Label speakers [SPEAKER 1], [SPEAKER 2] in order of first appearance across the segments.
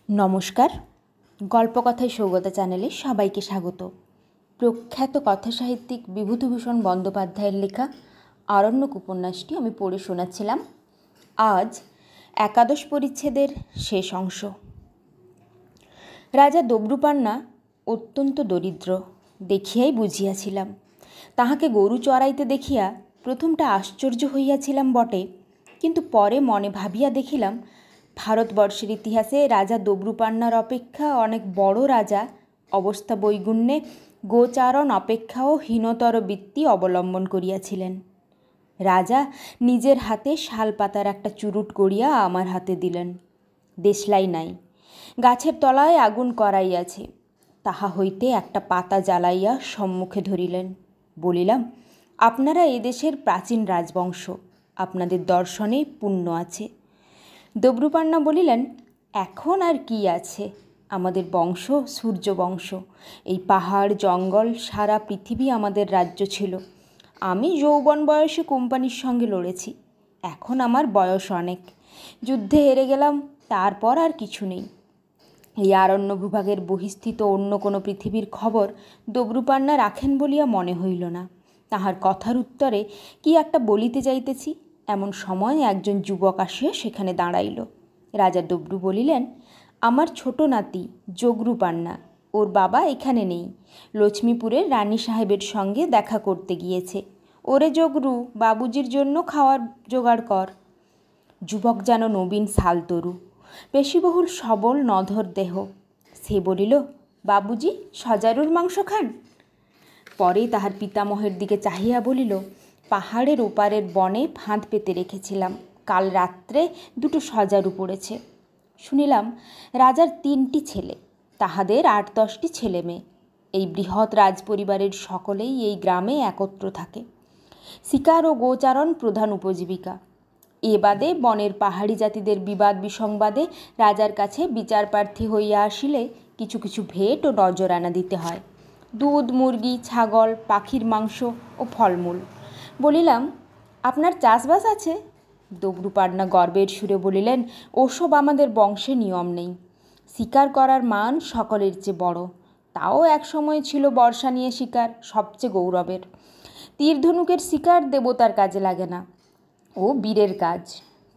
[SPEAKER 1] নমস্কার, গল্পকথায় সৌগতা চ্যানেলে সবাইকে স্বাগত। প্রখ্যাত কথাসাহিত্যিক বিভূতিভূষণ বন্দ্যোপাধ্যায়ের লেখা আরণ্যক উপন্যাসটি আমি পড়ে শোনাচ্ছিলাম। আজ একাদশ পরিচ্ছেদের শেষ অংশ। রাজা দব্রুপান্না অত্যন্ত দরিদ্র দেখিয়াই বুঝিয়াছিলাম। তাহাকে গরু চড়াইতে দেখিয়া প্রথমটা আশ্চর্য হইয়াছিলাম বটে, কিন্তু পরে মনে ভাবিয়া দেখিলাম ভারতবর্ষের ইতিহাসে রাজা দব্রুপান্নার অপেক্ষা অনেক বড় রাজা অবস্থা বৈগুণ্যে গোচারণ অপেক্ষাও হীনতর বৃত্তি অবলম্বন করিয়াছিলেন। রাজা নিজের হাতে শাল পাতার একটা চুরুট গড়িয়া আমার হাতে দিলেন। দেশলাই নাই, গাছের তলায় আগুন করাইয়াছে, তাহা হইতে একটা পাতা জ্বালাইয়া সম্মুখে ধরিলেন। বলিলাম, আপনারা এদেশের প্রাচীন রাজবংশ, আপনাদের দর্শনে পুণ্য আছে। দব্রুপান্না বলিলেন, এখন আর কি আছে, আমাদের বংশ সূর্যবংশ। এই পাহাড় জঙ্গল সারা পৃথিবী আমাদের রাজ্য ছিল। আমি যৌবন বয়সে কোম্পানির সঙ্গে লড়েছি, এখন আমার বয়স অনেক। যুদ্ধে হেরে গেলাম, তারপর আর কিছু নেই। এই আরণ্য ভূভাগের বহিস্থিত অন্য কোনো পৃথিবীর খবর দব্রুপান্না রাখেন বলিয়া মনে হইল না। তাহার কথার উত্তরে কি একটা বলিতে যাইতেছি, এমন সময় একজন যুবক আসিয়া সেখানে দাঁড়াইল। রাজা দব্রু বলিলেন, আমার ছোট নাতি জগরুপান্না, ওর বাবা এখানে নেই, লক্ষ্মীপুরের রানী সাহেবের সঙ্গে দেখা করতে গিয়েছে। ওরে জগরু, বাবুজির জন্য খাওয়ার জোগাড় কর। যুবক যেন নবীন শালতরু, পেশিবহুল সবল নধর দেহ। সে বলিল, বাবুজি সজারুর মাংস খান? পরে তাহার পিতামহের দিকে চাহিয়া বলিল, পাহাড়ের ওপারের বনে ফাঁদ পেতে রেখেছিলাম, কাল রাত্রে 2টো সজারু পড়েছে। শুনিলাম রাজার 3টি ছেলে, তাহাদের 8-10টি ছেলে মেয়ে। এই বৃহৎ রাজপরিবারের সকলেই এই গ্রামে একত্র থাকে। শিকার ও গোচারণ প্রধান উপজীবিকা। এ বাদে বনের পাহাড়ি জাতিদের বিবাদ বিসংবাদে রাজার কাছে বিচারপ্রার্থী হইয়া আসিলে কিছু কিছু ভেট ও নজরানা দিতে হয়, দুধ, মুরগি, ছাগল, পাখির মাংস ও ফলমূল। বলিলাম, আপনার চাষবাস আছে? দব্রুপান্না গর্বের সুরে বলিলেন, ওসব আমাদের বংশে নিয়ম নেই। শিকার করার মান সকলের চেয়ে বড়, তাও এক সময় ছিল বর্ষা নিয়ে শিকার সবচেয়ে গৌরবের। তীর ধনুকের শিকার দেবতার কাজে লাগে না, ও বীরের কাজ।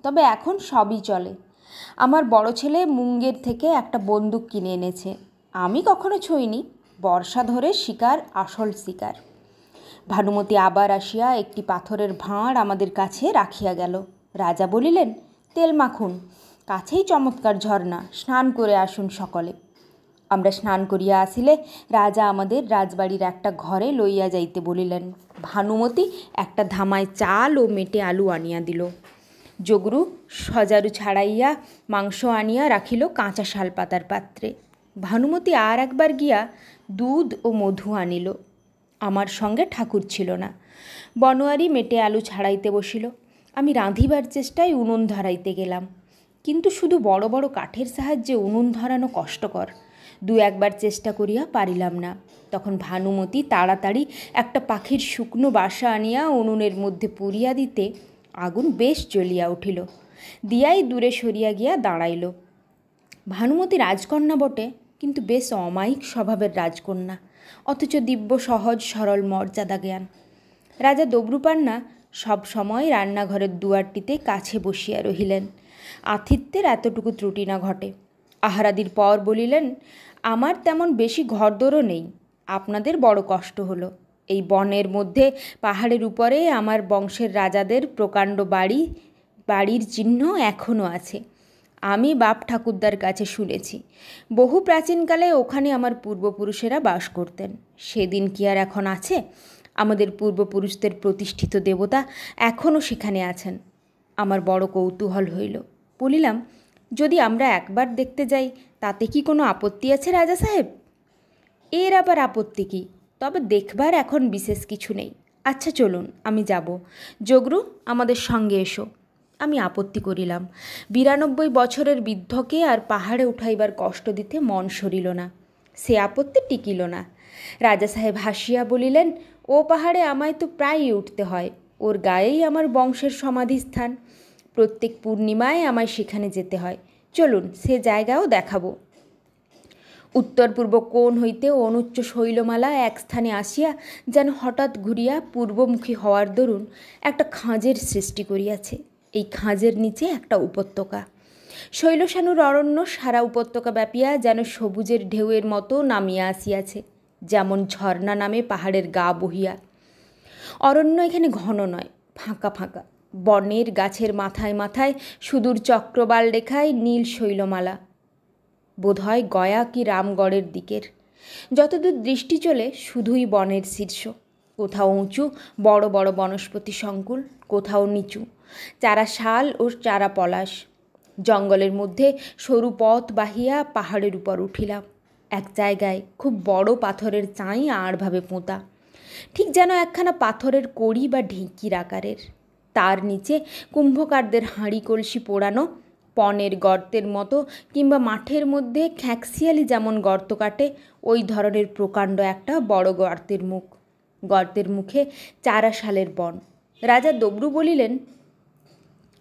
[SPEAKER 1] তবে এখন সবই চলে। আমার বড় ছেলে মুঙ্গের থেকে একটা বন্দুক কিনে এনেছে, আমি কখনো ছুঁইনি। বর্ষা ধরে শিকার আসল শিকার। ভানুমতি আবার আসিয়া একটি পাথরের ভাঁড় আমাদের কাছে রাখিয়া গেল। রাজা বলিলেন, তেল মাখুন, কাছেই চমৎকার ঝর্ণা, স্নান করে আসুন সকলে। আমরা স্নান করিয়া আসিলে রাজা আমাদের রাজবাড়ির একটা ঘরে লইয়া যাইতে বলিলেন। ভানুমতি একটা ধামায় চাল ও মেটে আলু আনিয়া দিল। জগরু সজারু ছাড়াইয়া মাংস আনিয়া রাখিল কাঁচা শাল পাতার পাত্রে। ভানুমতি আর একবার গিয়া দুধ ও মধু আনিল। আমার সঙ্গে ঠাকুর ছিল না। বনোয়ারি মেটে আলু ছাড়াইতে বসিল। আমি রাঁধিবার চেষ্টায় উনুন ধরাইতে গেলাম, কিন্তু শুধু বড় বড় কাঠের সাহায্যে উনুন ধরানো কষ্টকর। 2-1বার চেষ্টা করিয়া পারিলাম না। তখন ভানুমতি তাড়াতাড়ি একটা পাখির শুকনো বাসা আনিয়া উনুনের মধ্যে পুরিয়া দিতে আগুন বেশ জ্বলিয়া উঠিল। দিয়াই দূরে সরিয়া গিয়া দাঁড়াইল। ভানুমতি রাজকন্যা বটে, কিন্তু বেশ অমায়িক স্বভাবের রাজকন্যা, অথচ দিব্য সহজ সরল মর্যাদা জ্ঞান। রাজা দব্রুপান্না সব সময় রান্নাঘরের দুয়ারটিতে কাছে বসিয়া রহিলেন। আতিথ্যের এতটুকু ত্রুটি না ঘটে। আহারাদির পর বলিলেন, আমার তেমন বেশি ঘরদোরও নেই, আপনাদের বড় কষ্ট হলো। এই বনের মধ্যে পাহাড়ের উপরে আমার বংশের রাজাদের প্রকাণ্ড বাড়ির চিহ্ন এখনও আছে। আমি বাপ ঠাকুরদার কাছে শুনেছি, বহু প্রাচীনকালে ওখানে আমার পূর্বপুরুষেরা বাস করতেন। সেদিন কি আর এখন আছে? আমাদের পূর্বপুরুষদের প্রতিষ্ঠিত দেবতা এখনও সেখানে আছেন। আমার বড় কৌতূহল হইল। বলিলাম, যদি আমরা একবার দেখতে যাই তাতে কি কোনো আপত্তি আছে রাজা সাহেব? এর আবার আপত্তি কি? তবে দেখবার এখন বিশেষ কিছু নেই। আচ্ছা চলুন, আমি যাব। জগরু, আমাদের সঙ্গে এসো। আমি আপত্তি করিলাম। 92 বছরের বৃদ্ধকে আর পাহাড়ে উঠাইবার কষ্ট দিতে মন সরিল না। সে আপত্তি টিকিল না। রাজা সাহেব হাসিয়া বলিলেন, ও পাহাড়ে আমায় তো প্রায়ই উঠতে হয়, ওর গায়েই আমার বংশের সমাধিস্থান। প্রত্যেক পূর্ণিমায় আমায় সেখানে যেতে হয়। চলুন সে জায়গাও দেখাবো। উত্তর পূর্ব কোণ হইতে অনুচ্চ শৈলমালা এক স্থানে আসিয়া যেন হঠাৎ ঘুরিয়া পূর্বমুখী হওয়ার দরুন একটা খাঁজের সৃষ্টি করিয়াছে। এই খাঁজের নিচে একটা উপত্যকা। শৈলসানুর অরণ্য সারা উপত্যকা ব্যাপিয়া যেন সবুজের ঢেউয়ের মতো নামিয়া আসিয়াছে, যেমন ঝর্ণা নামে পাহাড়ের গা বহিয়া। অরণ্য এখানে ঘন নয়, ফাঁকা ফাঁকা। বনের গাছের মাথায় মাথায় সুদূর চক্রবাল রেখায় নীল শৈলমালা, বোধহয় গয়া কি রামগড়ের দিকের। যতদূর দৃষ্টি চলে শুধুই বনের শীর্ষ, কোথাও উঁচু বড় বড় বনস্পতি সংকুল, কোথাও নিচু চারা শাল ও চারা পলাশ। জঙ্গলের মধ্যে সরু পথ বাহিয়া পাহাড়ের উপর উঠিলাম। এক জায়গায় খুব বড় পাথরের চাঁই আড়ভাবে পোঁতা, ঠিক যেন একখানা পাথরের কড়ি বা ঢেঁকির আকারের। তার নিচে কুম্ভকারদের হাঁড়ি কলসি পোড়ানো, পনের গর্তের মতো কিংবা মাঠের মধ্যে খ্যাঁকশিয়ালি যেমন গর্ত কাটে ওই ধরনের প্রকাণ্ড একটা বড় গর্তের মুখ। গর্তের মুখে চারা শালের বন। রাজা দবরু বলিলেন,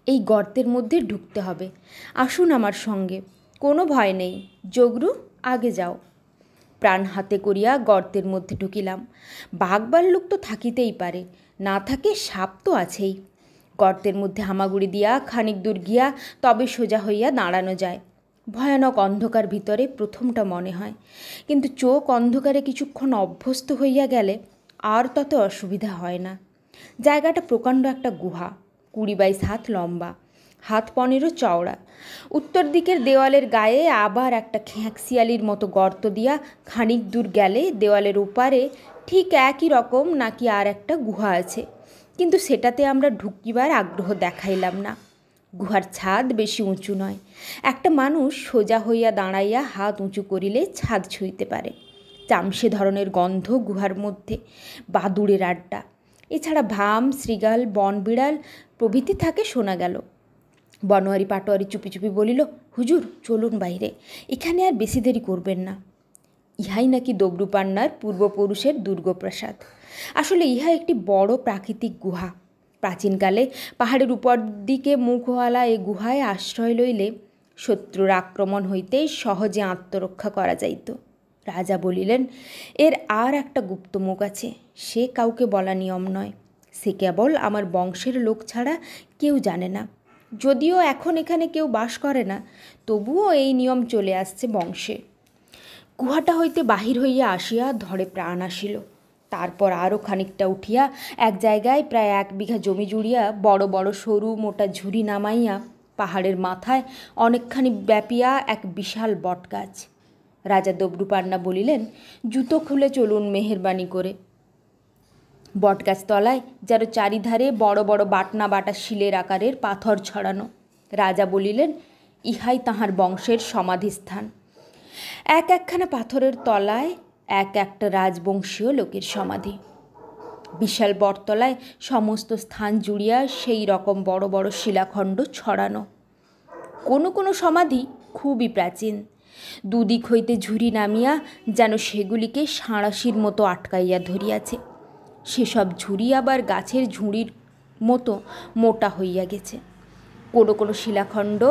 [SPEAKER 1] এই গর্তের মধ্যে ঢুকতে হবে, আসুন আমার সঙ্গে, কোনো ভয় নেই। যোগরু, আগে যাও। প্রাণ হাতে করিয়া গর্তের মধ্যে ঢুকিলাম। বাঘ ভাল্লুক তো থাকিতেই পারে, না থাকে সাপ তো আছেই। গর্তের মধ্যে হামাগুড়ি দিয়া খানিক দূর গিয়া তবে সোজা হইয়া দাঁড়ানো যায়। ভয়ানক অন্ধকার ভিতরে প্রথমটা মনে হয়, কিন্তু চোখ অন্ধকারে কিছুক্ষণ অভ্যস্ত হইয়া গেলে আর তত অসুবিধা হয় না। জায়গাটা প্রকাণ্ড একটা গুহা, 20-22 হাত লম্বা, হাত 15 চওড়া। উত্তর দিকের দেওয়ালের গায়ে আবার একটা খ্যাঁকশিয়ালির মতো গর্ত দিয়া খানিক দূর গেলে দেওয়ালের ওপারে ঠিক একই রকম নাকি আর একটা গুহা আছে, কিন্তু সেটাতে আমরা ঢুকিবার আগ্রহ দেখাইলাম না। গুহার ছাদ বেশি উঁচু নয়, একটা মানুষ সোজা হইয়া দাঁড়াইয়া হাত উঁচু করিলে ছাদ ছুঁইতে পারে। চামসে ধরনের গন্ধ গুহার মধ্যে, বাদুড়ের আড্ডা, এছাড়া ভাম, শৃগাল, বনবিড়াল প্রভৃতি থাকে শোনা গেল। বনোয়ারি পাটোয়ারি চুপি চুপি বলিল, হুজুর চলুন বাইরে, এখানে আর বেশি দেরি করবেন না। ইহাই নাকি দবরুপান্নার পূর্বপুরুষের দুর্গপ্রাসাদ। আসলে ইহা একটি বড় প্রাকৃতিক গুহা। প্রাচীনকালে পাহাড়ের উপর দিকে মুখওয়ালা এ গুহায় আশ্রয় লইলে শত্রুর আক্রমণ হইতে সহজে আত্মরক্ষা করা যাইত। রাজা বলিলেন, এর আর একটা গুপ্ত মুখ আছে, সে কাউকে বলা নিয়ম নয়, সে কেবল আমার বংশের লোক ছাড়া কেউ জানে না। যদিও এখন এখানে কেউ বাস করে না, তবুও এই নিয়ম চলে আসছে বংশে। গুহাটা হইতে বাহির হইয়া আসিয়া ধরে প্রাণ আসিল। তারপর আরও খানিকটা উঠিয়া এক জায়গায় প্রায় 1 বিঘা জমি জুড়িয়া বড় বড় সরু মোটা ঝুড়ি নামাইয়া পাহাড়ের মাথায় অনেকখানি ব্যাপিয়া এক বিশাল বটগাছ। রাজা দবরুপান্না বলিলেন, জুতো খুলে চলুন মেহেরবানি করে। বটগাছ তলায় যেন চারিধারে বড় বড় বাটনা বাটা শিলের আকারের পাথর ছড়ানো। রাজা বলিলেন, ইহাই তাহার বংশের সমাধিস্থান। একখানা পাথরের তলায় একটা রাজবংশীয় লোকের সমাধি। বিশাল বটতলায় সমস্ত স্থান জুড়িয়া সেই রকম বড় বড় শিলাখণ্ড ছড়ানো। কোনো কোনো সমাধি খুবই প্রাচীন, দুদিক হইতে ঝুড়ি নামিয়া যেন সেগুলিকে সাঁড়াশির মতো আটকাইয়া ধরিয়াছে। সেসব ঝুড়ি আবার গাছের ঝুড়ির মতো মোটা হইয়া গেছে। কোনো কোনো শিলাখণ্ড